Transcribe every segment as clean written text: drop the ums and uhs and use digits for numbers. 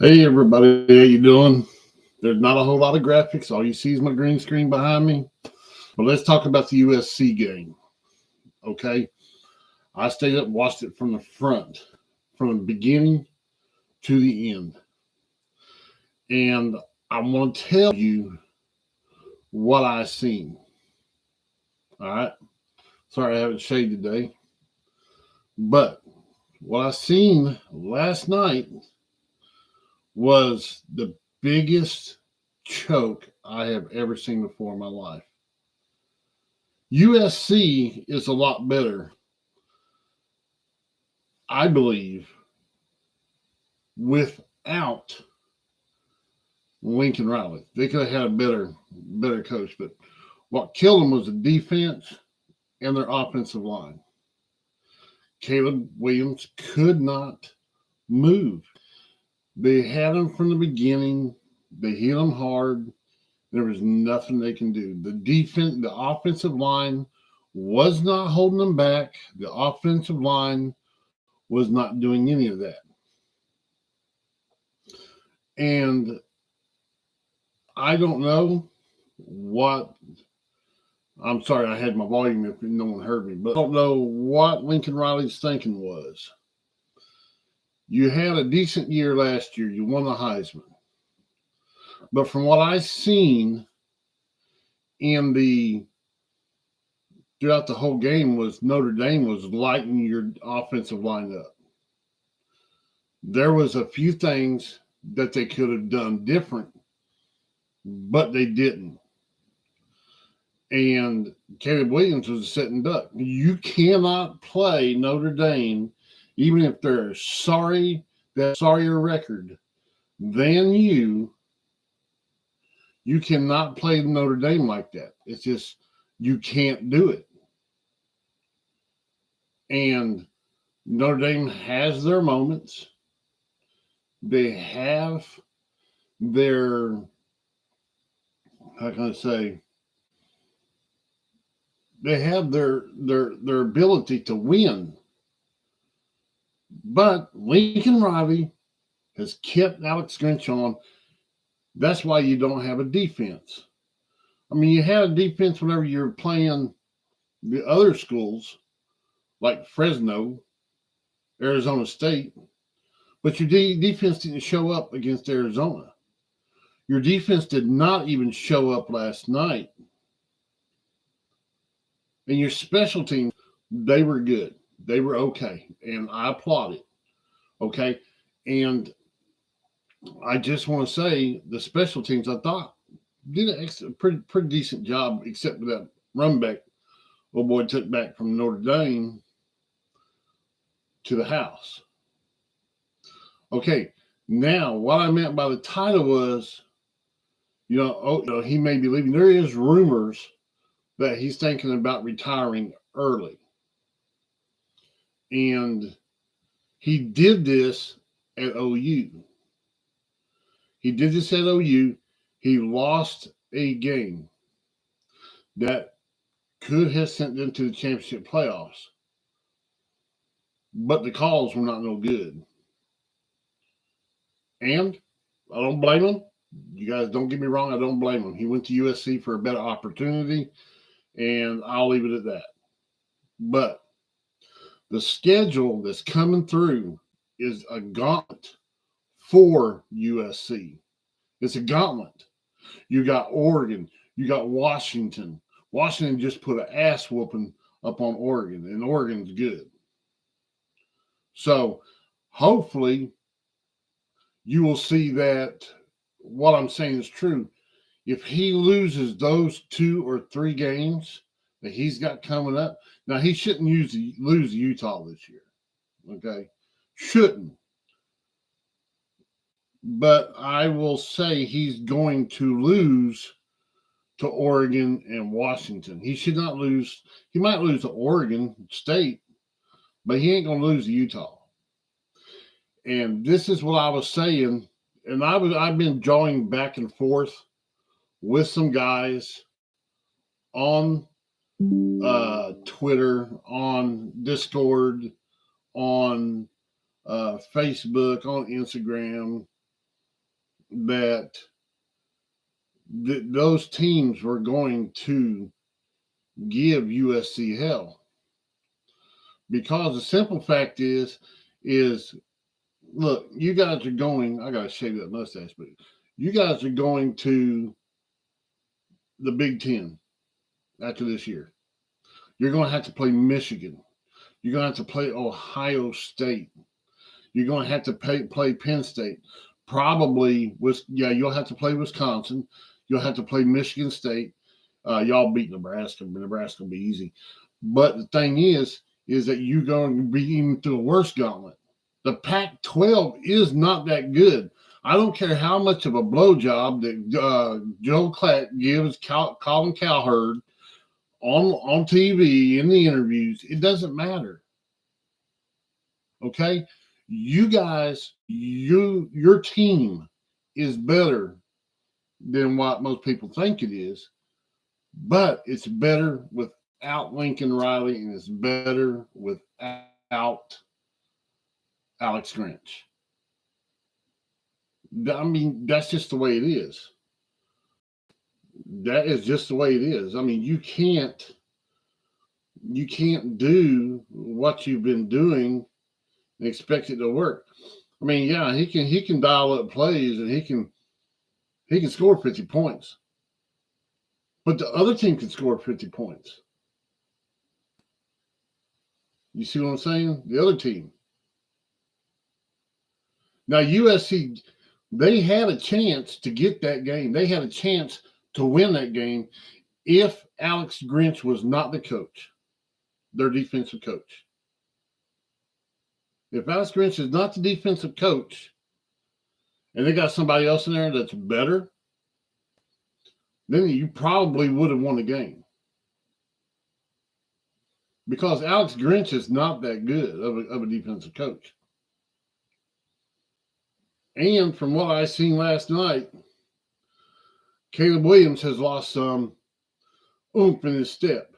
Hey everybody, how you doing? There's not a whole lot of graphics. All you see is my green screen behind me. But let's talk about the USC game. Okay. I stayed up and watched it from the front, from the beginning to the end. And I want to tell you what I seen. All right. Sorry I haven't shaved today. But what I seen last night was the biggest choke I have ever seen before in my life. USC is a lot better, I believe, without Lincoln Riley. They could have had a better coach, but what killed them was the defense and their offensive line. Caleb Williams could not move. They had him from the beginning. They hit him hard. There was nothing they can do. The offensive line was not holding them back. The offensive line was not doing any of that. And I don't know what, I'm sorry, I had my volume if no one heard me, but I don't know what Lincoln Riley's thinking was. You had a decent year last year. You won the Heisman. But from what I've seen throughout the whole game was Notre Dame was lighting your offensive line up. There was a few things that they could have done different, but they didn't. And Caleb Williams was a sitting duck. You cannot play Notre Dame, even if they're sorrier record than you. You cannot play Notre Dame like that. It's just, you can't do it. And Notre Dame has their moments. They have their, how can I say, they have their ability to win. But Lincoln Riley has kept Alex Grinch on. That's why you don't have a defense. I mean, you had a defense whenever you're playing the other schools like Fresno, Arizona State, but your defense didn't show up against Arizona. Your defense did not even show up last night. And your special teams, they were good. They were okay. And I applaud it. Okay. And I just want to say the special teams, I thought, did a pretty decent job, except for that run back old boy took back from Notre Dame to the house. Okay. Now, what I meant by the title was, he may be leaving. There is rumors that he's thinking about retiring early. And he did this at OU. He did this at OU. He lost a game that could have sent them to the championship playoffs. But the calls were not no good. And I don't blame him. You guys don't get me wrong. I don't blame him. He went to USC for a better opportunity. And I'll leave it at that. But the schedule that's coming through is a gauntlet for USC. It's a gauntlet. You got Oregon. You got Washington. Washington just put an ass whooping up on Oregon, and Oregon's good. So hopefully you will see that what I'm saying is true. If he loses those 2 or 3 games that he's got coming up, now he shouldn't lose Utah this year. Okay? Shouldn't. But I will say he's going to lose to Oregon and Washington. He should not lose. He might lose to Oregon State, but he ain't going to lose to Utah. And this is what I was saying. And I've been drawing back and forth with some guys on Twitter, on Discord, on Facebook, on Instagram, that those teams were going to give USC hell, because the simple fact is look, you guys are going. I gotta shave that mustache, but you guys are going to the Big Ten after this year. You're going to have to play Michigan. You're going to have to play Ohio State. You're going to have to play Penn State. Probably you'll have to play Wisconsin. You'll have to play Michigan State. Y'all beat Nebraska. Nebraska will be easy. But the thing is that you're going to be even through a worse gauntlet. The Pac-12 is not that good. I don't care how much of a blowjob that Joe Klatt gives Colin Cowherd on TV in the interviews. It doesn't matter. Okay? You guys, your team is better than what most people think it is, but it's better without Lincoln Riley, and it's better without Alex Grinch. I mean, that's just the way it is. That is just the way it is. I mean, you can't do what you've been doing and expect it to work. I mean, yeah, he can dial up plays and he can score 50 points. But the other team can score 50 points. You see what I'm saying? The other team. Now, USC, they had a chance to get that game. They had a chance to win that game if Alex Grinch was not the coach, their defensive coach. If Alex Grinch is not the defensive coach and they got somebody else in there that's better, then you probably would have won the game. Because Alex Grinch is not that good of a defensive coach. And from what I seen last night, Caleb Williams has lost some oomph in his step.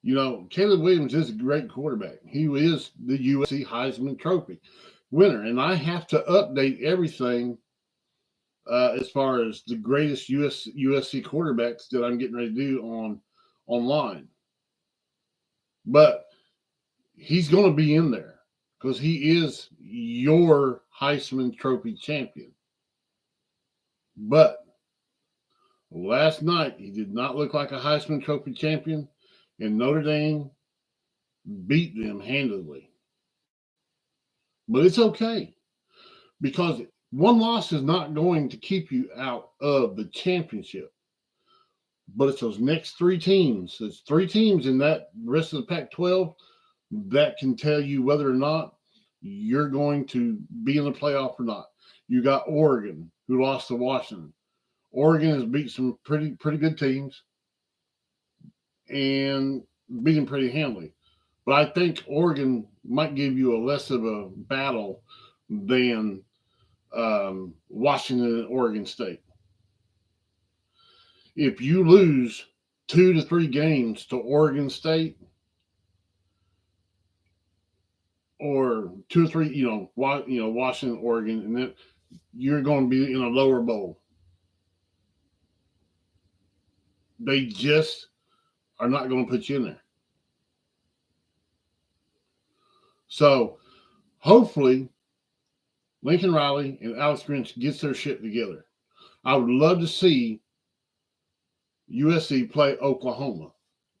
You know, Caleb Williams is a great quarterback. He is the USC Heisman Trophy winner. And I have to update everything as far as the greatest USC quarterbacks that I'm getting ready to do online. But he's going to be in there because he is your Heisman Trophy champion. But last night, he did not look like a Heisman Trophy champion, and Notre Dame beat them handily. But it's okay, because one loss is not going to keep you out of the championship. But it's those next three teams. There's three teams in that rest of the Pac-12 that can tell you whether or not you're going to be in the playoff or not. You got Oregon, who lost to Washington. Oregon has beat some pretty good teams and beat them pretty handily. But I think Oregon might give you a less of a battle than Washington and Oregon State. If you lose 2 to 3 games to Oregon State, or 2 or 3, Washington, Oregon, and then you're going to be in a lower bowl. They just are not going to put you in there. So hopefully Lincoln Riley and Alex Grinch gets their shit together. I would love to see USC play Oklahoma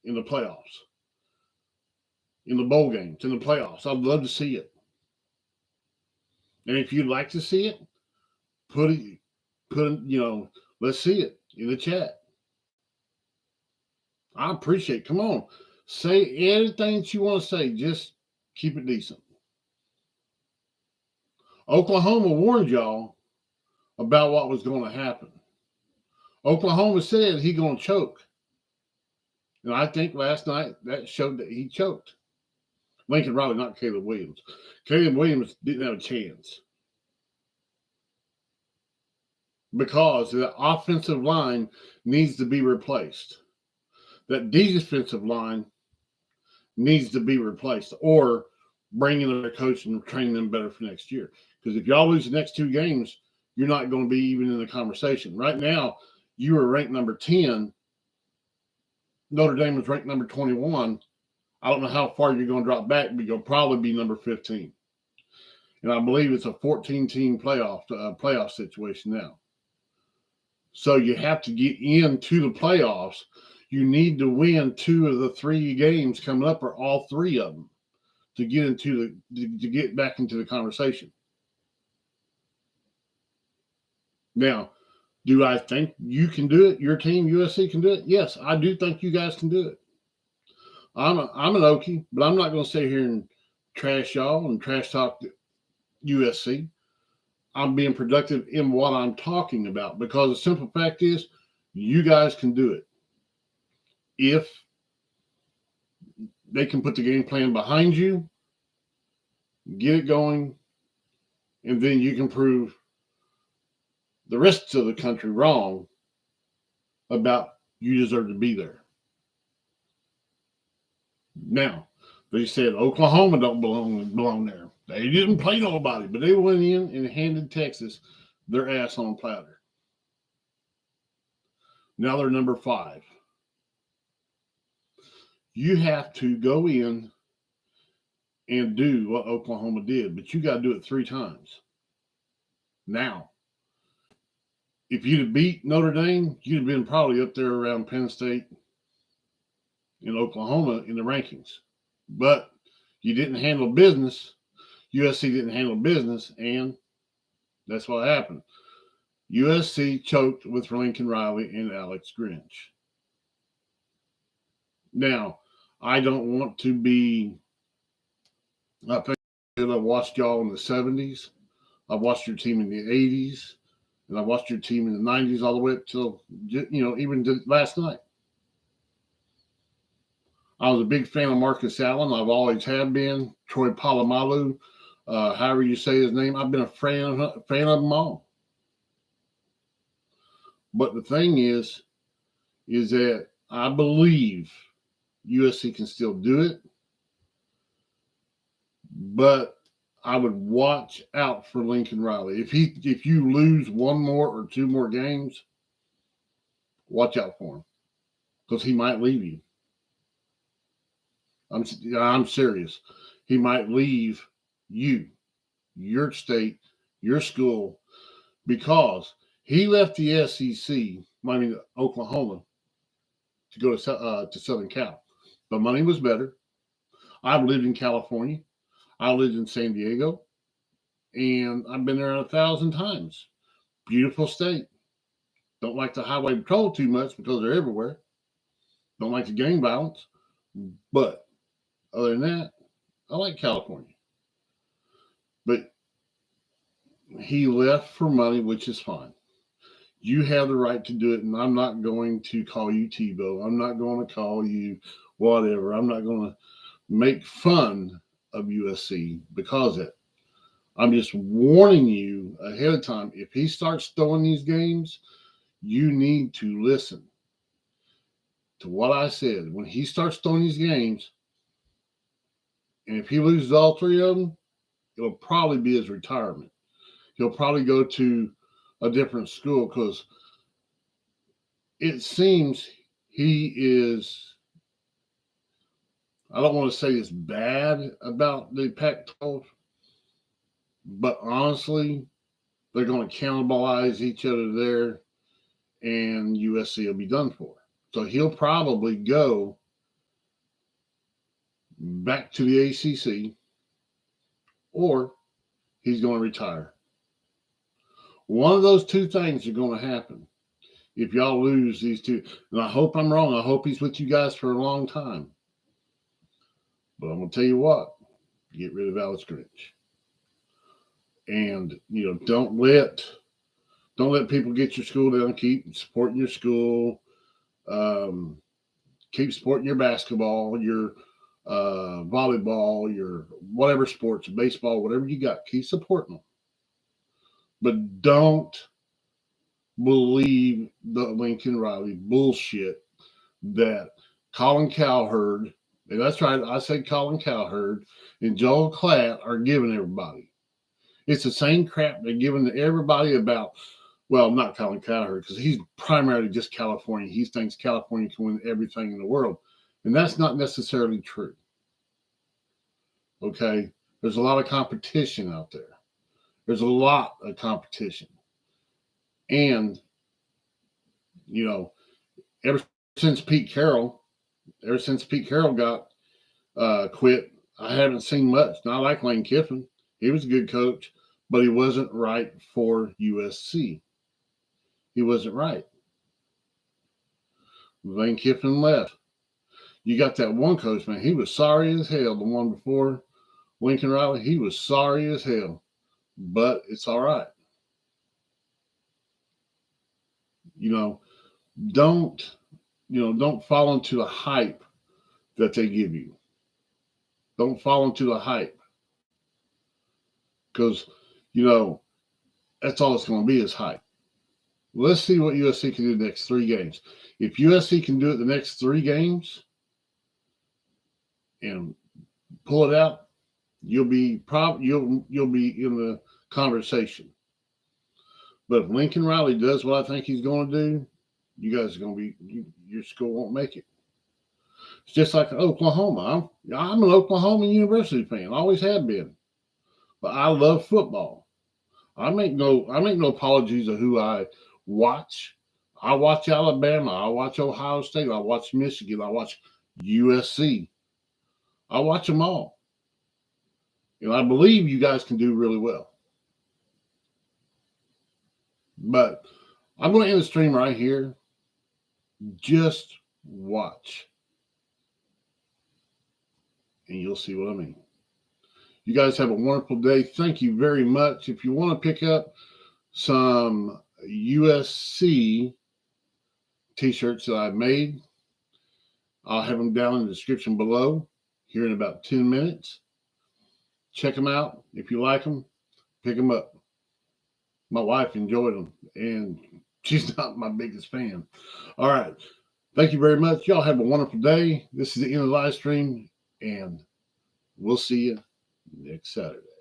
in the playoffs, in the bowl games, in the playoffs. I'd love to see it. And if you'd like to see it, let's see it in the chat. I appreciate it. Come on. Say anything that you want to say. Just keep it decent. Oklahoma warned y'all about what was going to happen. Oklahoma said he's going to choke. And I think last night that showed that he choked. Lincoln Riley, not Caleb Williams. Caleb Williams didn't have a chance. Because the offensive line needs to be replaced. That defensive line needs to be replaced. Or bringing in their coach and training them better for next year. Because if y'all lose the next 2 games, you're not going to be even in the conversation. Right now, you are ranked number 10. Notre Dame was ranked number 21. I don't know how far you're going to drop back, but you'll probably be number 15. And I believe it's a 14-team playoff situation now. So you have to get into the playoffs. You need to win 2 of the 3 games coming up, or all 3 of them, to get back into the conversation. Now, do I think you can do it? Your team, USC, can do it? Yes, I do think you guys can do it. I'm an Okie, but I'm not going to sit here and trash y'all and trash talk USC. I'm being productive in what I'm talking about, because the simple fact is you guys can do it. If they can put the game plan behind you, get it going, and then you can prove the rest of the country wrong about you deserve to be there. Now, they said Oklahoma don't belong there. They didn't play nobody, but they went in and handed Texas their ass on a platter. Now they're number 5. You have to go in and do what Oklahoma did, but you got to do it 3 times. Now, if you'd have beat Notre Dame, you'd have been probably up there around Penn State and Oklahoma in the rankings. But you didn't handle business. USC didn't handle business, and that's what happened. USC choked with Lincoln Riley and Alex Grinch. Now, I don't want to be – I think I've watched y'all in the 70s. I've watched your team in the 80s. And I watched your team in the 90s all the way up till, even last night. I was a big fan of Marcus Allen. I've always have been. Troy Polamalu, however you say his name. I've been a fan of them all. But the thing is that I believe USC can still do it. But I would watch out for Lincoln Riley. If you lose 1 more or 2 more games, watch out for him, because he might leave you. I'm serious. He might leave you, your state, your school, because he left the SEC, Oklahoma, to go to Southern Cal. The money was better. I've lived in California. I lived in San Diego, and I've been there 1,000 times. Beautiful state. Don't like the highway patrol too much because they're everywhere. Don't like the gang violence. But other than that, I like California. But he left for money, which is fine. You have the right to do it, and I'm not going to call you Tebow. I'm not going to call you whatever. I'm not going to make fun of USC because of it. I'm just warning you ahead of time. If he starts throwing these games, you need to listen to what I said. When he starts throwing these games, and if he loses all 3 of them, it'll probably be his retirement. He'll probably go to a different school, because it seems he is, I don't want to say it's bad about the Pac-12, but honestly, they're going to cannibalize each other there, and USC will be done for. So he'll probably go back to the ACC, or he's going to retire. One of those 2 things are going to happen if y'all lose these 2. And I hope I'm wrong. I hope he's with you guys for a long time. But I'm going to tell you what, get rid of Alex Grinch. And, don't let people get your school down. Keep supporting your school. Keep supporting your basketball, your volleyball, your whatever sports, baseball, whatever you got. Keep supporting them. But don't believe the Lincoln Riley bullshit that Colin Cowherd And that's right. I said Colin Cowherd and Joel Klatt are giving everybody. It's the same crap they're giving to everybody about, well, not Colin Cowherd, because he's primarily just California. He thinks California can win everything in the world. And that's not necessarily true. Okay? There's a lot of competition out there. There's a lot of competition. And, you know, ever since Pete Carroll got quit, I haven't seen much. Not like Lane Kiffin. He was a good coach, but he wasn't right for USC. He wasn't right. Lane Kiffin left. You got that one coach, man. He was sorry as hell. The one before Lincoln Riley, he was sorry as hell. But it's all right. Don't fall into the hype that they give you. Don't fall into the hype. Because, that's all it's going to be is hype. Let's see what USC can do the next 3 games. If USC can do it the next 3 games and pull it out, you'll be in the conversation. But if Lincoln Riley does what I think he's going to do, you guys are going to be your school won't make it. It's just like Oklahoma. I'm an Oklahoma University fan. Always have been. But I love football. I make no apologies of who I watch. I watch Alabama. I watch Ohio State. I watch Michigan. I watch USC. I watch them all. And I believe you guys can do really well. But I'm going to end the stream right here. Just watch. And you'll see what I mean. You guys have a wonderful day. Thank you very much. If you want to pick up some USC t-shirts that I've made, I'll have them down in the description below here in about 10 minutes. Check them out. If you like them, pick them up. My wife enjoyed them, and she's not my biggest fan. All right. Thank you very much. Y'all have a wonderful day. This is the end of the live stream, and we'll see you next Saturday.